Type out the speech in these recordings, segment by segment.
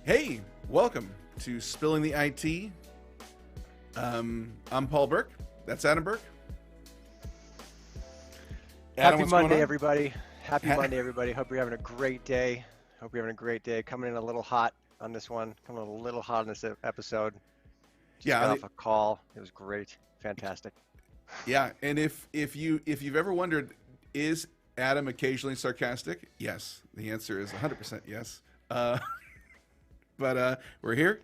Hey, welcome to Spilling the IT. I'm Paul Burke. That's Adam Burke. Adam, Happy what's going Monday, on? everybody. Happy Monday, everybody. Hope you're having a great day. Hope you're having a great day. Coming in a little hot on this one. Coming in a little hot on this episode. Just Yeah, got off a call. It was great. Fantastic. yeah. And if you've ever wondered, is Adam occasionally sarcastic? Yes. The answer is 100% yes. But we're here.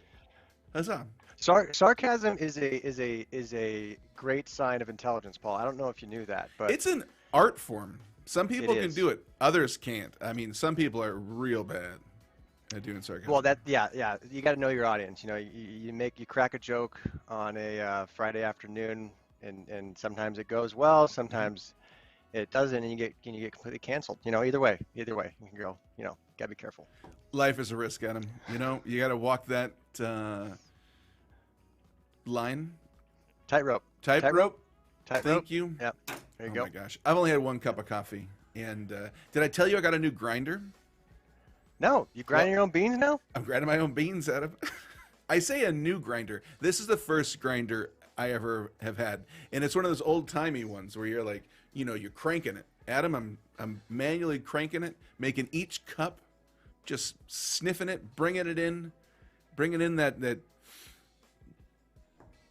Huzzah! Sarcasm is a great sign of intelligence, Paul. I don't know if you knew that, but It's an art form. Some it people can is. do it. Others can't. I mean, some people are real bad at doing sarcasm. Well, yeah. You got to know your audience. You know, you crack a joke on a Friday afternoon, and sometimes it goes well. Mhm. Sometimes it doesn't, and you get completely canceled. You know, either way, you can go. You know, gotta be careful. Life is a risk, Adam. You got to walk that line. Tightrope, tightrope, Tightrope. tightrope. Thank you. Yep. There you Oh go. my gosh. I've only had one cup of coffee. And did I tell you I got a new grinder? No, you grind Well, your own beans now? I'm grinding my own beans, Adam. I say a new grinder. This is the first grinder I ever have had. And it's one of those old timey ones where you're like, you're cranking it. Adam, I'm manually cranking it, making each cup, just sniffing it, bringing in that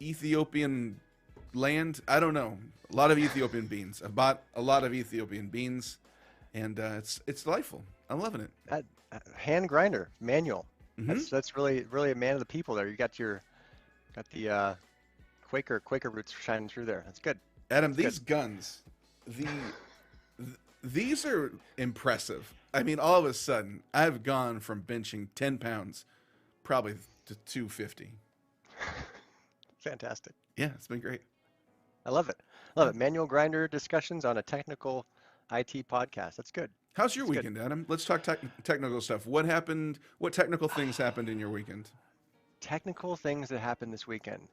Ethiopian land. I don't know. A lot of Ethiopian beans. I bought a lot of Ethiopian beans, and it's delightful. I'm loving it. That hand grinder, manual. Hmm. That's really a man of the people there. You got the Quaker roots shining through there. That's good. Adam, That's good. these guns, these are impressive. I mean, all of a sudden, I've gone from benching 10 pounds, probably to 250. Fantastic. Yeah, it's been great. I love it. Love it. Manual grinder discussions on a technical IT podcast. That's good. How's your That's good. weekend, Adam? Let's talk technical stuff. What happened? What technical things happened in your weekend? Technical things that happened this weekend.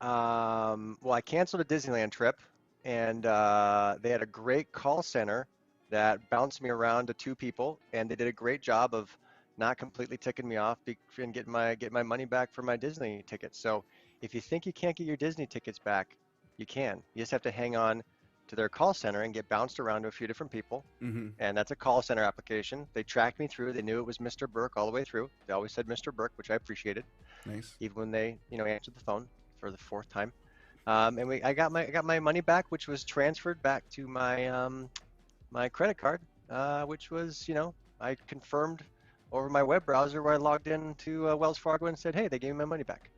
Well, I canceled a Disneyland trip, and they had a great call center that bounced me around to two people, and they did a great job of not completely ticking me off and get my money back for my Disney tickets. So if you think you can't get your Disney tickets back, you can. You just have to hang on to their call center and get bounced around to a few different people. Mm-hmm. And that's a call center application. They tracked me through. They knew it was Mr. Burke all the way through. They always said Mr. Burke, which I appreciated, Nice. even when they, answered the phone for the fourth time. And I got my money back, which was transferred back to my credit card, which was, I confirmed over my web browser where I logged into Wells Fargo and said, hey, they gave me my money back.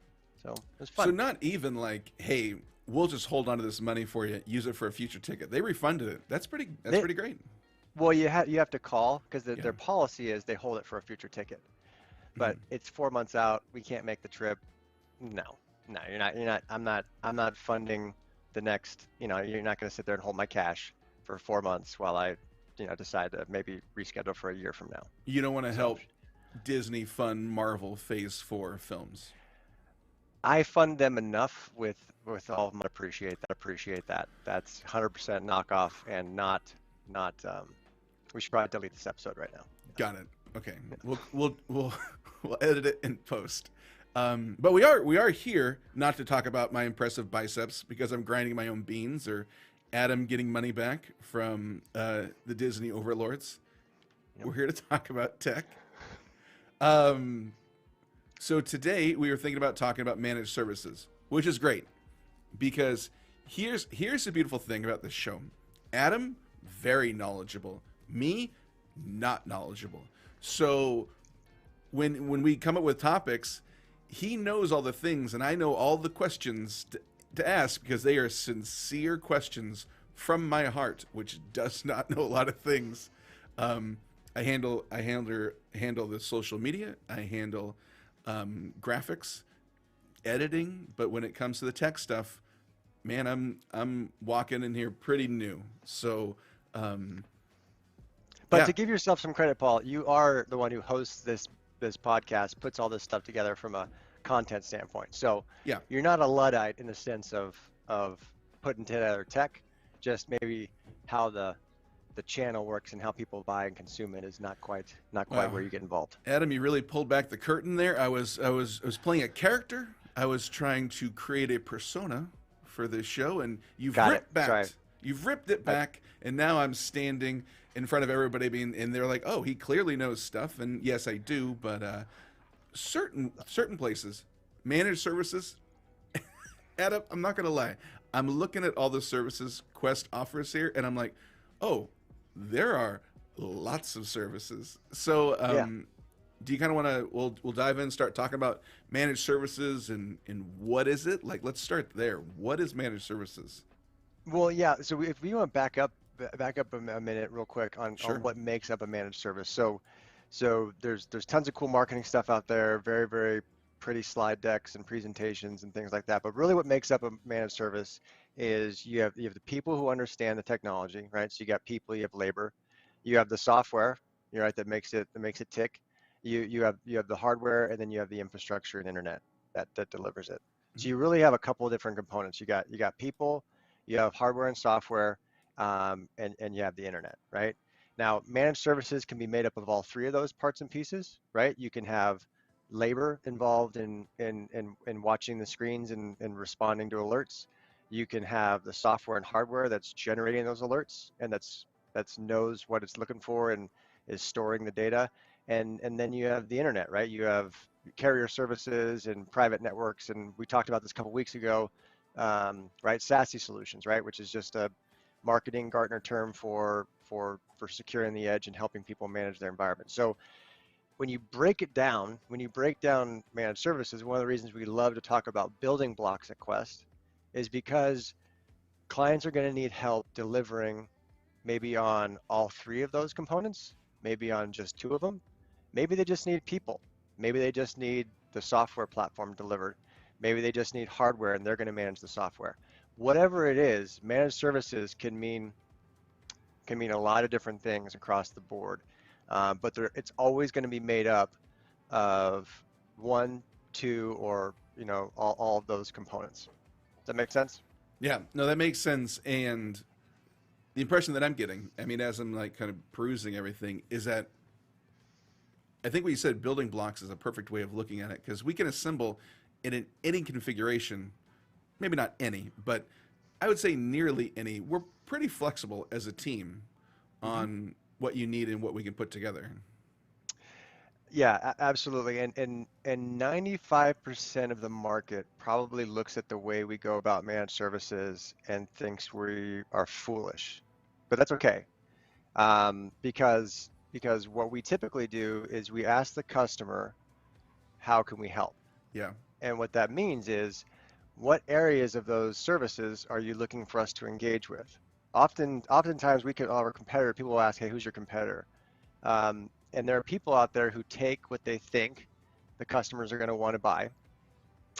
So it was So fun. not even like, hey, we'll just hold on to this money for you, use it for a future ticket. They refunded it. That's pretty. That's They, pretty great. well, you have to call because Yeah. their policy is they hold it for a future ticket. Hmm. But it's 4 months out. We can't make the trip. No, no, you're not. I'm not funding the next. You're not going to sit there and hold my cash for 4 months while I, decide to maybe reschedule for a year from now. You don't want to So help Disney fund Marvel Phase 4 films. I fund them enough with all of them. Appreciate that. That's 100% knockoff and not. We should probably delete this episode right now. Got it. Okay. Yeah. We'll we'll edit it in post. But we are here not to talk about my impressive biceps because I'm grinding my own beans or Adam getting money back from the Disney overlords. Yep. We're here to talk about tech. Um, so today we were thinking about talking about managed services, which is great because here's the beautiful thing about this show. Adam, very knowledgeable. Me, not knowledgeable. So when we come up with topics, he knows all the things, and I know all the questions to ask because they are sincere questions from my heart, which does not know a lot of things. I handle the social media. I handle graphics, editing, but when it comes to the tech stuff, man, I'm walking in here pretty new. So, But yeah, to give yourself some credit, Paul, you are the one who hosts this podcast, puts all this stuff together from a content standpoint. So yeah, you're not a Luddite in the sense of putting together tech, just maybe how the the channel works and how people buy and consume it is not quite Wow. where you get involved. Adam, you really pulled back the curtain there. I was playing a character. I was trying to create a persona for this show, and Got it. Sorry. you've ripped it I, back, and now I'm standing in front of everybody, being, and they're like, "Oh, he clearly knows stuff." And yes, I do, but certain places, managed services. Adam, I'm not gonna lie. I'm looking at all the services Quest offers here, and I'm like, "Oh, there are lots of services." So, yeah. do you kind of want to? We'll dive in, start talking about managed services and what is it? Like, let's start there. What is managed services? Well, yeah. So if we want to back up a minute real quick on Sure. what makes up a managed service. So there's tons of cool marketing stuff out there, very, very pretty slide decks and presentations and things like that. But really what makes up a managed service is you have the people who understand the technology, right? So you got people, you have labor, you have the software, you're right, that makes it tick. You have the hardware, and then you have the infrastructure and internet that delivers it. So Mhm. you really have a couple of different components. You got people, you have hardware and software, and you have the internet, right? Now, managed services can be made up of all three of those parts and pieces, right? You can have labor involved in watching the screens and responding to alerts. You can have the software and hardware that's generating those alerts and that's knows what it's looking for and is storing the data. And then you have the internet, right? You have carrier services and private networks, and we talked about this a couple weeks ago, right? SASE solutions, right? Which is just a marketing Gartner term for securing the edge and helping people manage their environment. So when you break down managed services, one of the reasons we love to talk about building blocks at Quest is because clients are going to need help delivering maybe on all three of those components, maybe on just two of them. Maybe they just need people. Maybe they just need the software platform delivered. Maybe they just need hardware and they're going to manage the software. Whatever it is, managed services can mean a lot of different things across the board, but it's always going to be made up of one, two, or all of those components. Does that make sense? Yeah, no, that makes sense. And the impression that I'm getting, I mean, as I'm like kind of perusing everything, is that I think what you said, building blocks, is a perfect way of looking at it because we can assemble any configuration, maybe not any, but I would say nearly any. We're pretty flexible as a team Hmm. on what you need and what we can put together. Yeah, absolutely. And 95% of the market probably looks at the way we go about managed services and thinks we are foolish, but that's okay. Because what we typically do is we ask the customer, how can we help? Yeah, And what that means is, what areas of those services are you looking for us to engage with? Oftentimes we could, our competitor, people will ask, hey, who's your competitor? And there are people out there who take what they think the customers are going to want to buy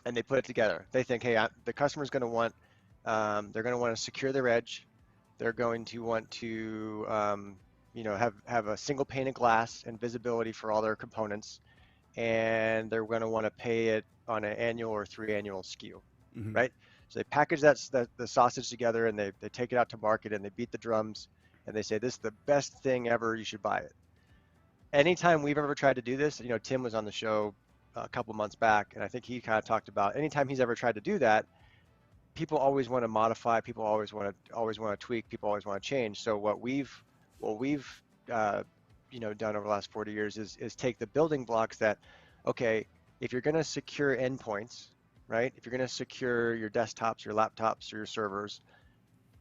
and they put it together. They think, hey, the customer's going to want, they're going to want to secure their edge. They're going to want to, have a single pane of glass and visibility for all their components, and they're going to want to pay it on an annual or 3 annual SKU, hmm, right? So they package the sausage together and they take it out to market and they beat the drums and they say, this is the best thing ever, you should buy it. Anytime we've ever tried to do this, Tim was on the show a couple months back, and I think he kind of talked about anytime he's ever tried to do that, people always want to modify, people always want to tweak, people always want to change. So what we've uh, done over the last 40 years is take the building blocks that, okay, if you're going to secure endpoints, right? If you're going to secure your desktops, your laptops, or your servers,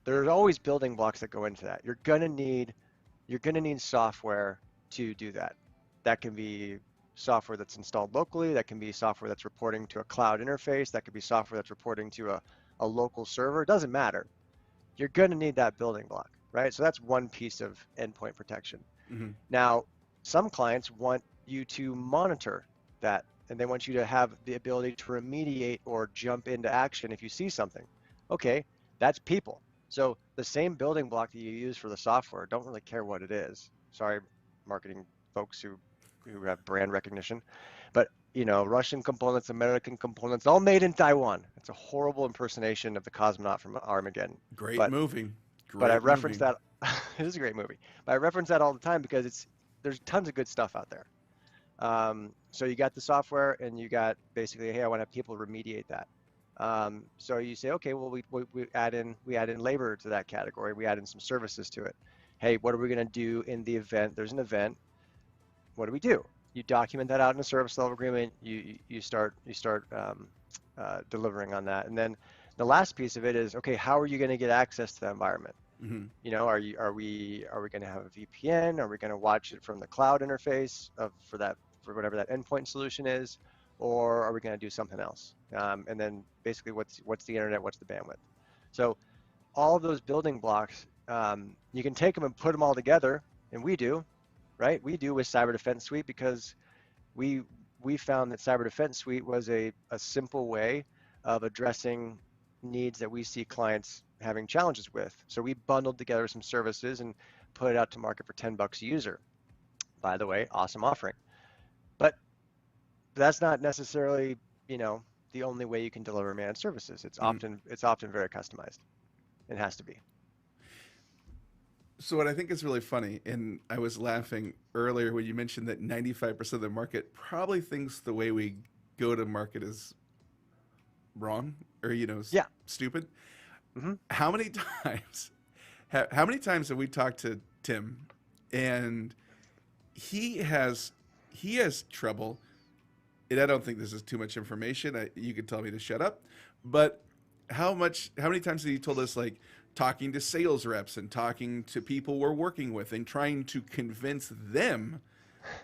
there's always building blocks that go into that. You're going to need software to do that. That can be software that's installed locally, that can be software that's reporting to a cloud interface, that could be software that's reporting to a local server. It doesn't matter. You're going to need that building block, right? So that's one piece of endpoint protection. hmm, Now, some clients want you to monitor that, and they want you to have the ability to remediate or jump into action if you see something. Okay, that's people. So the same building block that you use for the software, don't really care what it is. Sorry, marketing folks who have brand recognition, but Russian components, American components, all made in Taiwan. It's a horrible impersonation of the cosmonaut from Armageddon. great But movie. But I Great reference movie. that. It is a great movie. But I reference that all the time because there's tons of good stuff out there. So you got the software and you got basically, hey, I want to have people remediate that. So you say, okay, well, we add in labor to that category. We add in some services to it. Hey, what are we going to do in the event? There's an event. What do we do? You document that out in a service level agreement. You start delivering on that, and then the last piece of it is, okay, how are you going to get access to that environment? Hmm. Are we going to have a VPN? Are we going to watch it from the cloud interface for whatever that endpoint solution is, or are we going to do something else? And then basically, what's the internet? What's the bandwidth? So all of those building blocks, you can take them and put them all together, and we do, right? We do with Cyber Defense Suite because we we found that Cyber Defense Suite was a simple way of addressing needs that we see clients having challenges with. So we bundled together some services and put it out to market for $10 a user. By the way, awesome offering. But that's not necessarily, you know, the only way you can deliver managed services. Hmm. It's often very customized. It has to be. So what I think is really funny, and I was laughing earlier when you mentioned that 95% of the market probably thinks the way we go to market is wrong or Yeah. stupid. Hmm. How many times how many times have we talked to Tim and he has he has trouble, and I don't think this is too much information. You could tell me to shut up, but how many times have you told us, like, talking to sales reps and talking to people we're working with and trying to convince them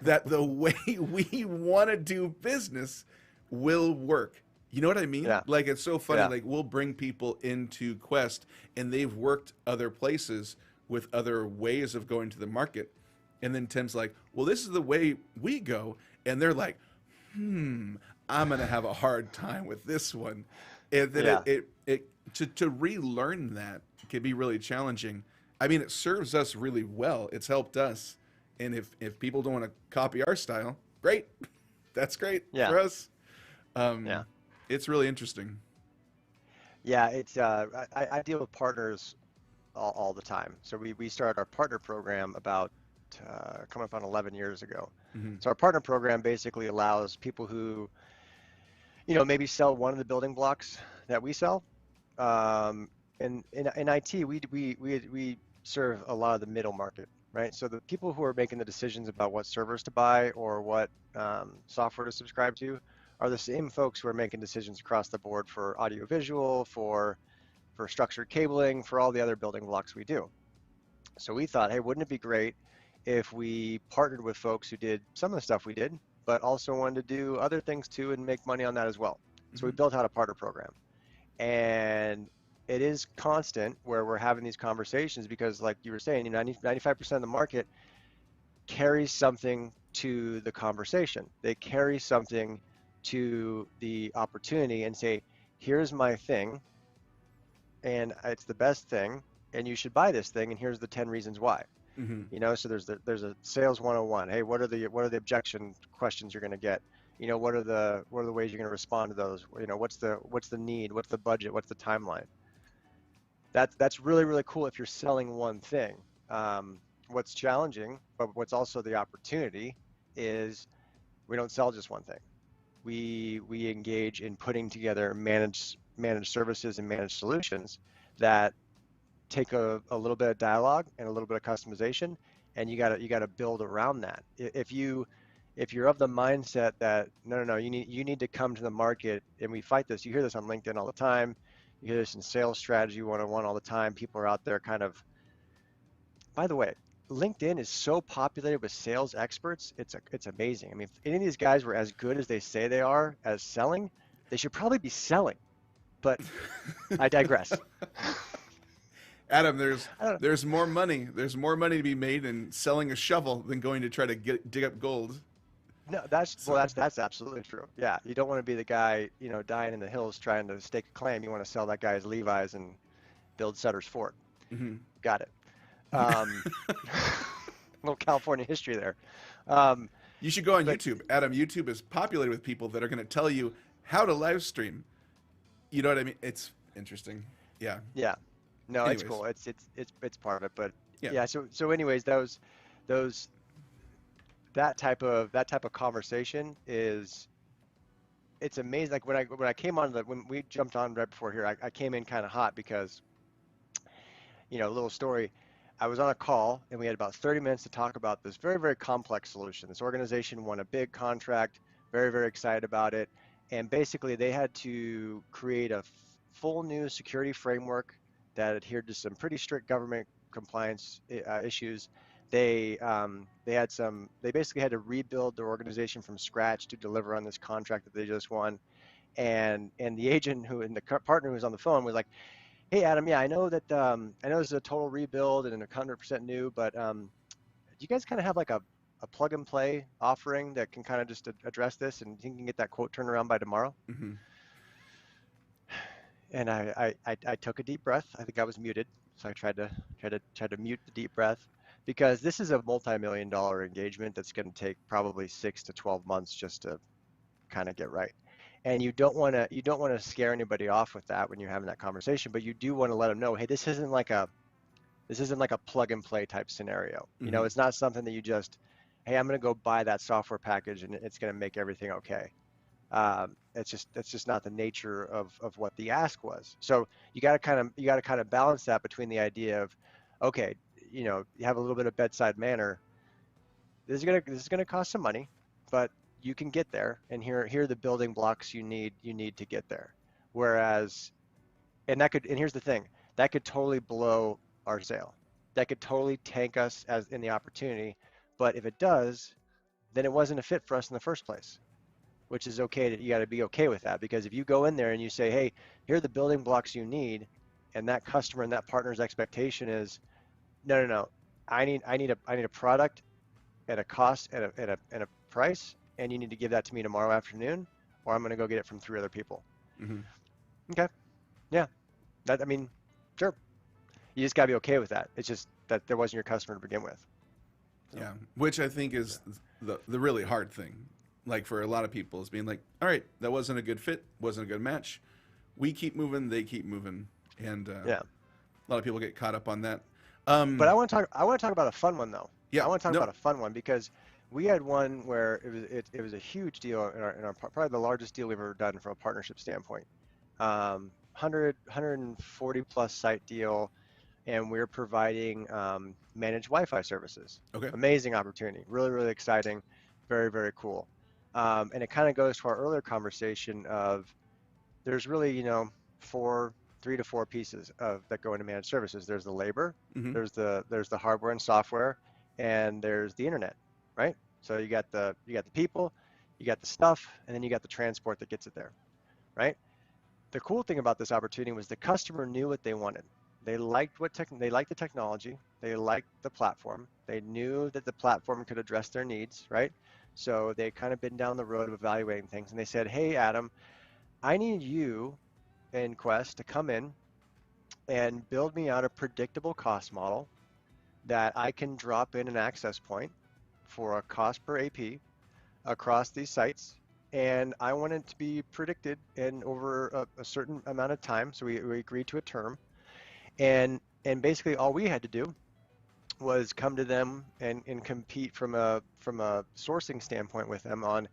that the way we want to do business will work. You know what I mean? Yeah. Like, it's so funny. Yeah. Like, we'll bring people into Quest and they've worked other places with other ways of going to the market. And then Tim's like, well, this is the way we go. And they're like, I'm going to have a hard time with this one. And then Yeah. to relearn that can be really challenging. I mean, it serves us really well. It's helped us. And if people don't want to copy our style, great. That's great Yeah. for us. Yeah. It's really interesting. Yeah. I deal with partners all the time. So we started our partner program about coming up on 11 years ago. Hmm. So our partner program basically allows people who, maybe sell one of the building blocks that we sell. And in IT, we serve a lot of the middle market, right? So the people who are making the decisions about what servers to buy or what software to subscribe to are the same folks who are making decisions across the board for audiovisual, for structured cabling, for all the other building blocks we do. So we thought, hey, wouldn't it be great if we partnered with folks who did some of the stuff we did, but also wanted to do other things too and make money on that as well. So we Hmm. built out a partner program. And it is constant where we're having these conversations because, like you were saying, 95% of the market carries something to the conversation. They carry something to the opportunity and say, here's my thing, and it's the best thing, and you should buy this thing, and here's the 10 reasons why. Hmm. So there's a sales 101. Hey, what are the objection questions you're going to get? What are the ways you're going to respond to those? What's the need? What's the budget? What's the timeline? That's really, really cool if you're selling one thing. What's challenging, but what's also the opportunity is we don't sell just one thing. We engage in putting together managed services and managed solutions that take a little bit of dialogue and a little bit of customization, and you gotta build around that. If you're of the mindset that no, you need to come to the market, and we fight this. You hear this on LinkedIn all the time. You hear this in sales strategy 101 all the time. People are out there kind of. By the way, LinkedIn is so populated with sales experts. It's amazing. I mean, if any of these guys were as good as they say they are as selling, they should probably be selling. But I digress. Adam, I don't there's more money. There's more money to be made in selling a shovel than going to try to dig up gold. No, that's well, So, that's absolutely true. Yeah, you don't want to be the guy, dying in the hills trying to stake a claim. You want to sell that guy's Levi's and build Sutter's Fort. mhm. Got it. Um, little California history there. Um, You should go on but YouTube. Adam, YouTube is populated with people that are going to tell you how to live stream. You know what I mean? It's interesting. Yeah. yeah, No, it's Anyways, cool. It's part of it. But yeah. yeah, so anyways, those that type of conversation is it's amazing. Like when I came on when we jumped on right before here, I came in kind of hot because a little story. I was on a call and we had about 30 minutes to talk about this very, very complex solution. This organization won a big contract, very, very excited about it. And basically, they had to create a full new security framework that adhered to some pretty strict government compliance issues. They basically had to rebuild their organization from scratch to deliver on this contract that they just won. And the agent who and the partner who was on the phone was like, "Hey Adam, yeah, I know this is a total rebuild and 100% new, but do you guys kind of have like a plug and play offering that can kind of just address this and you can get that quote turned around by tomorrow?" Hmm. And I took a deep breath. I think I was muted, so I tried to mute the deep breath because this is a multi-million dollar engagement that's going to take probably 6 to 12 months just to kind of get right. And you don't want to scare anybody off with that when you're having that conversation, but you do want to let them know, hey, this isn't like a plug and play type scenario. Hmm. It's not something that you just, hey, I'm going to go buy that software package and it's going to make everything okay. That's just not the nature of what the ask was. So you got to kind of balance that between the idea of, okay, you have a little bit of bedside manner. This is gonna cost some money, but you can get there, and here are the building blocks you need to get there. Whereas, and here's the thing, that could totally blow our sale. That could totally tank us as in the opportunity. But if it does, then it wasn't a fit for us in the first place, which is okay. You got to be okay with that because if you go in there and you say, hey, here are the building blocks you need, and that customer and that partner's expectation is, no, no, no, I need a product at a cost and a price, and you need to give that to me tomorrow afternoon, or I'm going to go get it from 3 other people. Hmm. Okay, yeah, I mean, sure. You just got to be okay with that. It's just that there wasn't your customer to begin with. So, Yeah, which I think yeah, is the really hard thing. Like for a lot of people, is being like, all right, that wasn't a good fit, wasn't a good match. We keep moving, they keep moving, and yeah. a lot of people get caught up on that. But Um, I want to talk about a fun one though. yeah, I want to talk no, about a fun one because we had one where it was a huge deal in our probably the largest deal we've ever done from a partnership standpoint. 140 plus site deal, and we're providing managed Wi-Fi services. okay, Amazing opportunity, really, really exciting, very, very cool. And it kind of goes to our earlier conversation of there's really, four, 3 to 4 pieces of that go into managed services. There's the labor, hmm, there's the hardware and software, and there's the internet, right? So you got the people, you got the stuff, and then you got the transport that gets it there, right? The cool thing about this opportunity was the customer knew what they wanted. They liked the technology, they liked the platform, they knew that the platform could address their needs, right? So they kind of been down the road of evaluating things, and they said, "Hey, Adam, I need you and Quest to come in and build me out a predictable cost model that I can drop in an access point for a cost per AP across these sites. And I want it to be predicted and over a certain amount of time. So we agreed to a term. And basically all we had to do was come to them and compete from a sourcing standpoint with them on,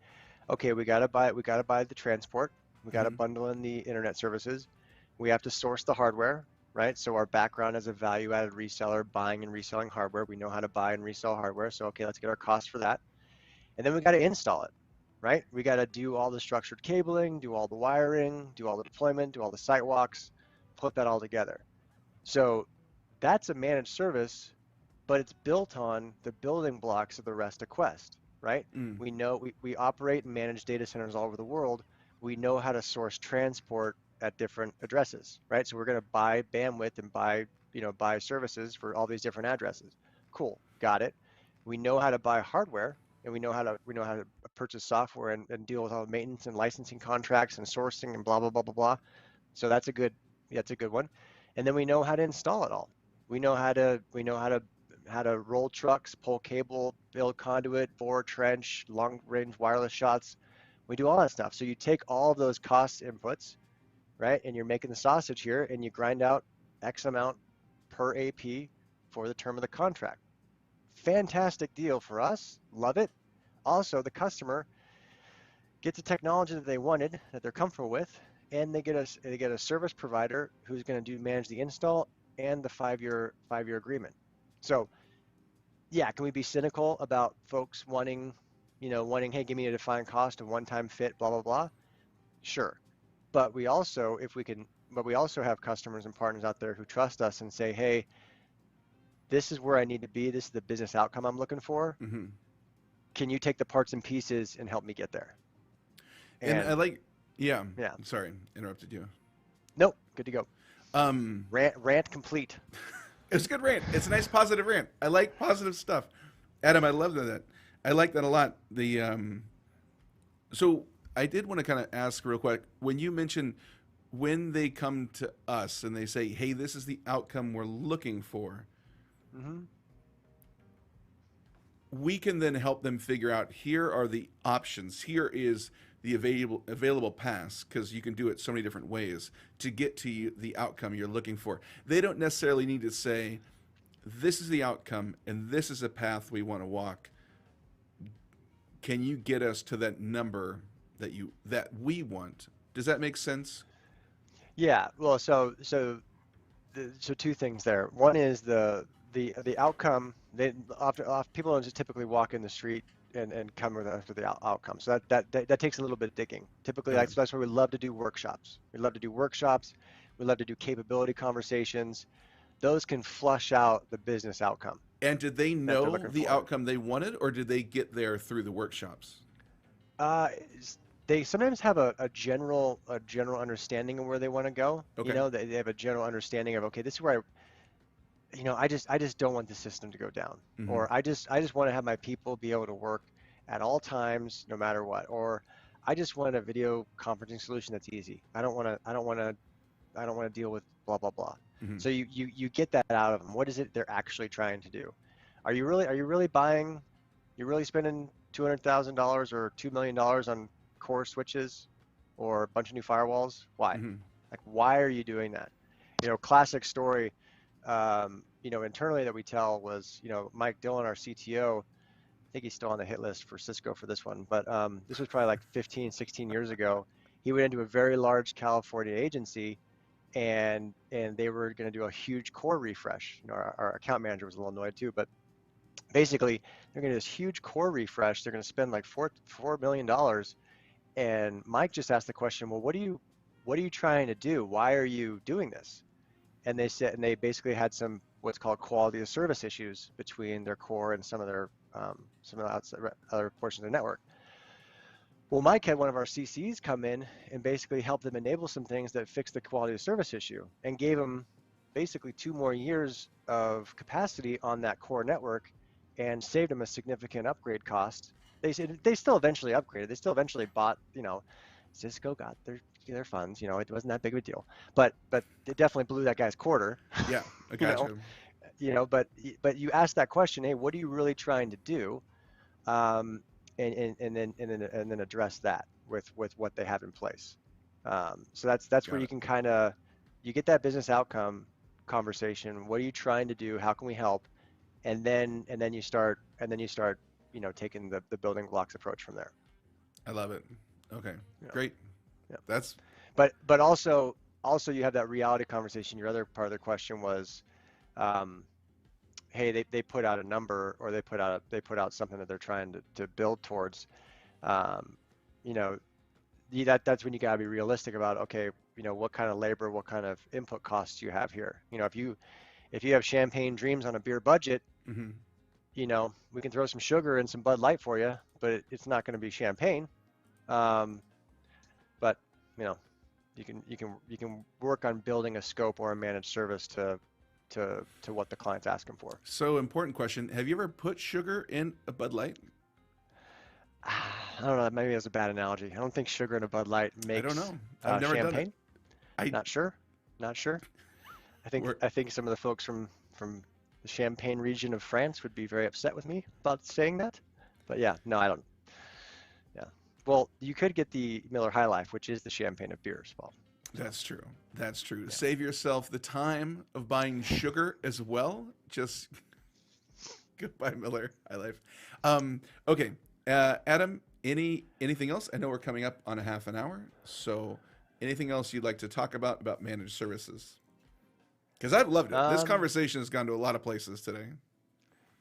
okay, we gotta buy the transport, we gotta hmm, bundle in the internet services, we have to source the hardware, right? So our background as a value-added reseller, buying and reselling hardware, we know how to buy and resell hardware. So okay, let's get our cost for that, and then we got to install it, right? We got to do all the structured cabling, do all the wiring, do all the deployment, do all the site walks, put that all together. So that's a managed service, but it's built on the building blocks of the rest of Quest, right? mm, We know we operate and manage data centers all over the world. We know how to source transport at different addresses, right? So we're going to buy bandwidth and buy services for all these different addresses. Cool, got it. We know how to buy hardware, and we know how to purchase software and deal with all the maintenance and licensing contracts and sourcing and blah blah blah blah blah. So that's a good one. And then we know how to install it all. We know how to roll trucks, pull cable, build conduit, bore trench, long range wireless shots. We do all that stuff. So you take all of those cost inputs, right? And you're making the sausage here and you grind out X amount per AP for the term of the contract. Fantastic deal for us. Love it. Also, the customer gets the technology that they wanted, that they're comfortable with, and they get a service provider who's going to do manage the install and the 5-year agreement. So yeah, can we be cynical about folks wanting, wanting, hey, give me a defined cost, a one-time fit, blah blah blah? Sure, but we also, if we can, but we also have customers and partners out there who trust us and say, hey, this is where I need to be. This is the business outcome I'm looking for. Hmm. Can you take the parts and pieces and help me get there? And I And like, yeah. yeah, Sorry, interrupted you. nope, good to go. Um, Rant complete. it's a good rant. It's a nice positive rant. I like positive stuff. Adam, I love that. I like that a lot. So I did want to kind of ask real quick when you mentioned when they come to us and they say, "Hey, this is the outcome we're looking for." Hmm. We can then help them figure out here are the options. Here is the available paths because you can do it so many different ways to get to the outcome you're looking for. They don't necessarily need to say, "This is the outcome and this is a path we want to walk. Can you get us to that number that we want?" Does that make sense? Yeah, well, so two things there. One is the outcome. They often people don't just typically walk in the street and come with after the outcome. So that takes a little bit of digging. Typically, Okay. that's why we love to do workshops. We love to do workshops. We love to do capability conversations. Those can flush out the business outcome And did they that they're know looking the for. outcome they wanted, or did they get there through the workshops? Uh, they sometimes have a general understanding of where they want to go. Okay. They have a general understanding of, okay, this is where I just don't want the system to go down, Hmm. or I just want to have my people be able to work at all times, no matter what, or I just want a video conferencing solution that's easy. I don't want to deal with blah blah blah. Hmm. So you get that out of them. What is it they're actually trying to do? Are you really buying? You're really spending $200,000 or $2 million on core switches or a bunch of new firewalls? Why? Hmm. Like, why are you doing that? Classic story, internally that we tell was, Mike Dillon, our CTO, I think he's still on the hit list for Cisco for this one, but this was probably like 15, 16 years ago. He went into a very large California agency and they were going to do a huge core refresh. Our account manager was a little annoyed too, but basically they're going to do this huge core refresh. They're going to spend like $4 million. And Mike just asked the question, well, what are you trying to do? Why are you doing this? And they basically had some what's called quality of service issues between their core and some of the other portions of the network. Well, Mike had one of our CCs come in and basically help them enable some things that fixed the quality of service issue and gave them basically 2 more years of capacity on that core network and saved them a significant upgrade cost. They said they still eventually upgraded. They still eventually bought, Cisco got their funds. It wasn't that big of a deal, but it definitely blew that guy's quarter. Yeah, I you know, gotcha. but you ask that question, hey, what are you really trying to do? Um, and then address that with what they have in place. So that's where Got you it. can kind of you get that business outcome conversation. What are you trying to do? How can we help? And then you start taking the building blocks approach from there. I love it. Okay, Yeah, great. yeah. That's But also you have that reality conversation. Your other part of the question was, um, hey, they put out a number or they put out something that they're trying to build towards. Um, you know, that's when you got to be realistic about, okay, what kind of labor, what kind of input costs you have here. If you have champagne dreams on a beer budget, hmm we can throw some sugar and some Bud Light for you, but it's not going to be champagne. Um, but you know, you can work on building a scope or a managed service to what the client's asking for. so important question. Have you ever put sugar in a Bud Light? I don't know. Maybe that's a bad analogy. I don't think sugar in a Bud Light I don't makes know. I've never done it. champagne. I Not sure. Not sure. I think we're, I think some of the folks from the Champagne region of France would be very upset with me about saying that. But yeah, no, I don't. Yeah. Well, you could get the Miller High Life, which is the champagne of beers, Paul. That's true. That's true. Yeah. Save yourself the time of buying sugar as well. Just goodbye, Miller. High life. Okay, Adam. Anything else? I know we're coming up on a half an hour. So, anything else you'd like to talk about managed services? Because I've loved it. This Um, conversation has gone to a lot of places today.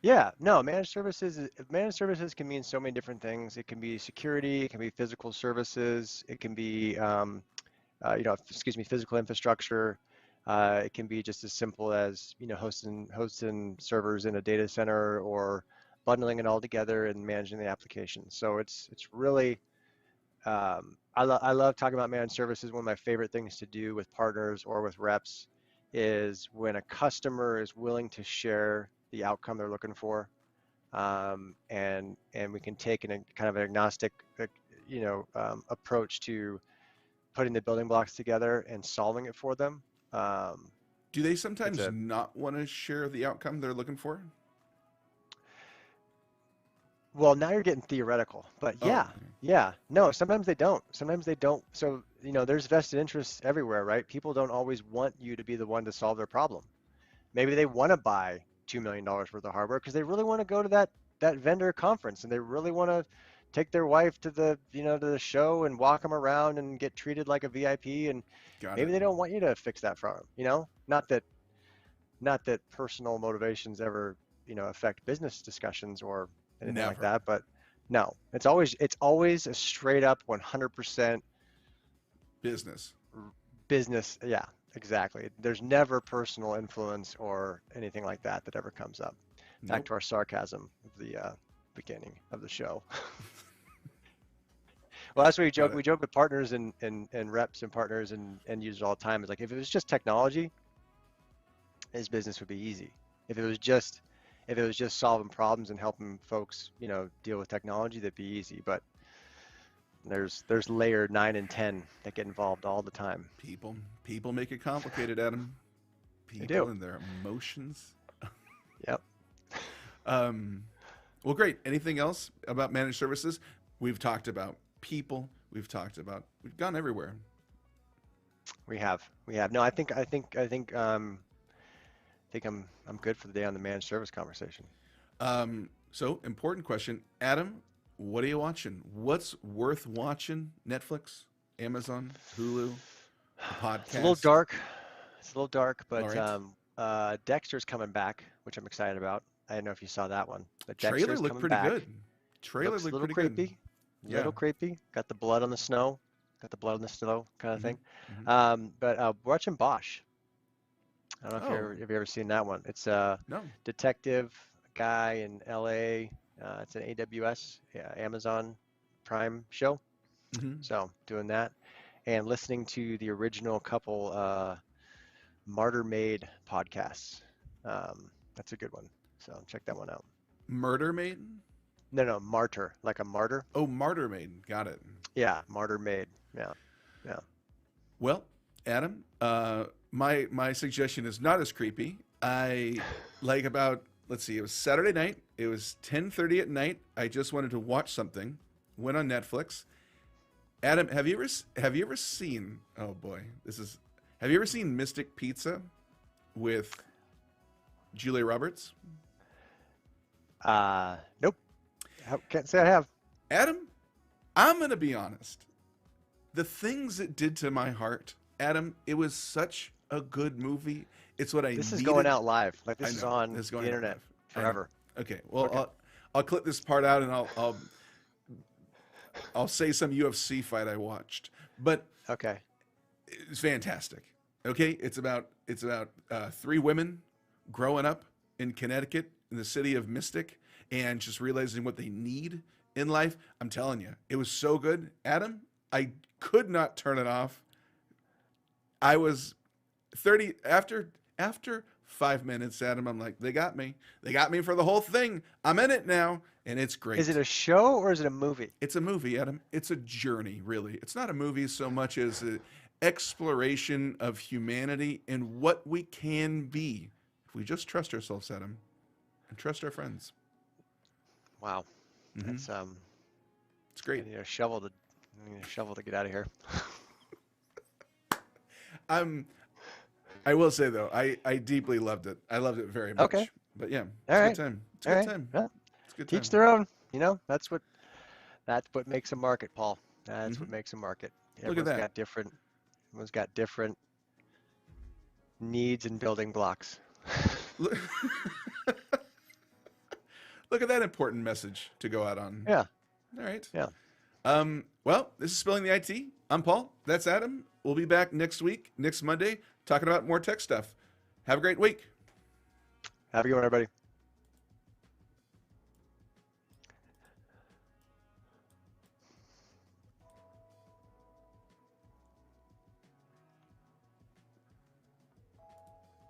yeah, no, managed services can mean so many different things. It can be security, it can be physical services, it can be excuse me, physical infrastructure. It can be just as simple as, hosting servers in a data center or bundling it all together and managing the application. So it's really I love talking about managed services. One of my favorite things to do with partners or with reps is when a customer is willing to share the outcome they're looking for, and we can take a kind of an agnostic, approach to putting the building blocks together and solving it for them. Um, Do they it's sometimes a not want to share the outcome they're looking for? Well, now you're getting theoretical, but Oh, yeah, no, sometimes they don't. Sometimes they don't. So, there's vested interests everywhere, right? People don't always want you to be the one to solve their problem. Maybe they want to buy $2 million worth of hardware because they really want to go to that vendor conference and they really want to take their wife to the show and walk them around and get treated like a VIP, and got maybe it. they don't want you to fix that for them. Not that personal motivations ever, affect business discussions or anything like Never. that, but no, it's always a straight up 100% Business. business. Yeah, exactly. There's never personal influence or anything like that that ever comes up. Back Nope. to our sarcasm of the beginning of the show. Well, that's what we Got joke. it. We joke with partners and reps and partners and end users all the time. It's like if it was just technology, his business would be easy. If it was just if it was just solving problems and helping folks, deal with technology, that'd be easy. But there's layer 9 and 10 that get involved all the time. People make it complicated, Adam. They People do. and their emotions. Yep. Um, well, great. Anything else about managed services? We've talked about people. We've gone everywhere. We have. We have. No, I think I'm good for the day on the managed service conversation. So important question, Adam. What are you watching? What's worth watching? Netflix, Amazon, Hulu, a It's a little podcast. dark. It's a little dark, All but right. Dexter's coming back, which I'm excited about. I don't know if you saw that one, but Trailer Dexter's looked coming pretty back. good. Trailer Looks a looked little pretty good. creepy, Yeah. little creepy. Got the blood on the snow, got the blood on the snow kind of hmm thing. hmm But watching Bosch. I don't know if Oh have you ever seen that one. It's a no. detective guy in LA. It's an AWS, yeah, Amazon Prime show. hmm So doing that and listening to the original couple Martyr Made podcasts. That's a good one. So check that one out. Murder Maiden. No, no, martyr, like a martyr. Oh, Martyr Maiden. Got it. Yeah, Martyr Made. Yeah, yeah. Well, Adam, my suggestion is not as creepy. I like about, let's see, it was Saturday night. It was 10:30 at night. I just wanted to watch something. Went on Netflix. Adam, have you ever seen? Oh boy, this is. Have you ever seen Mystic Pizza with Julia Roberts? Nope. Can't say I have. Adam, I'm gonna be honest. The things it did to my heart, Adam, it was such a good movie. It's what I This is going needed. out live. Like I this is know. on This is the going out internet live. I know. forever. Okay. Well, Okay. I'll clip this part out and I'll say some UFC fight I watched. But Okay. it's fantastic. Okay, it's about three women growing up in Connecticut in the city of Mystic and just realizing what they need in life. I'm telling you, it was so good, Adam. I could not turn it off. I was 30 after 5 minutes, Adam. I'm like, they got me. They got me for the whole thing. I'm in it now, and it's Is it great. a show or is it a movie? It's a movie, Adam. It's a journey, really. It's not a movie so much as an exploration of humanity and what we can be if we just trust ourselves, Adam, and trust our friends. Wow. hmm That's It's great. I need a shovel to get out of here. I'm. I will say though, I deeply loved it. I loved it very Okay. much. But yeah, All it's a good right. time. It's a All good right. time. Well, It's a good teach time. their own. That's what makes a market, Paul. That's what Hmm. makes a market. Look at Everyone's that. got different. Everyone's got different needs and building blocks. Look, look at that important message to go out on. Yeah. All right. Yeah. Well, this is Spilling the IT. I'm Paul. That's Adam. We'll be back next week, next Monday, talking about more tech stuff. Have a great week. Have a good one, everybody.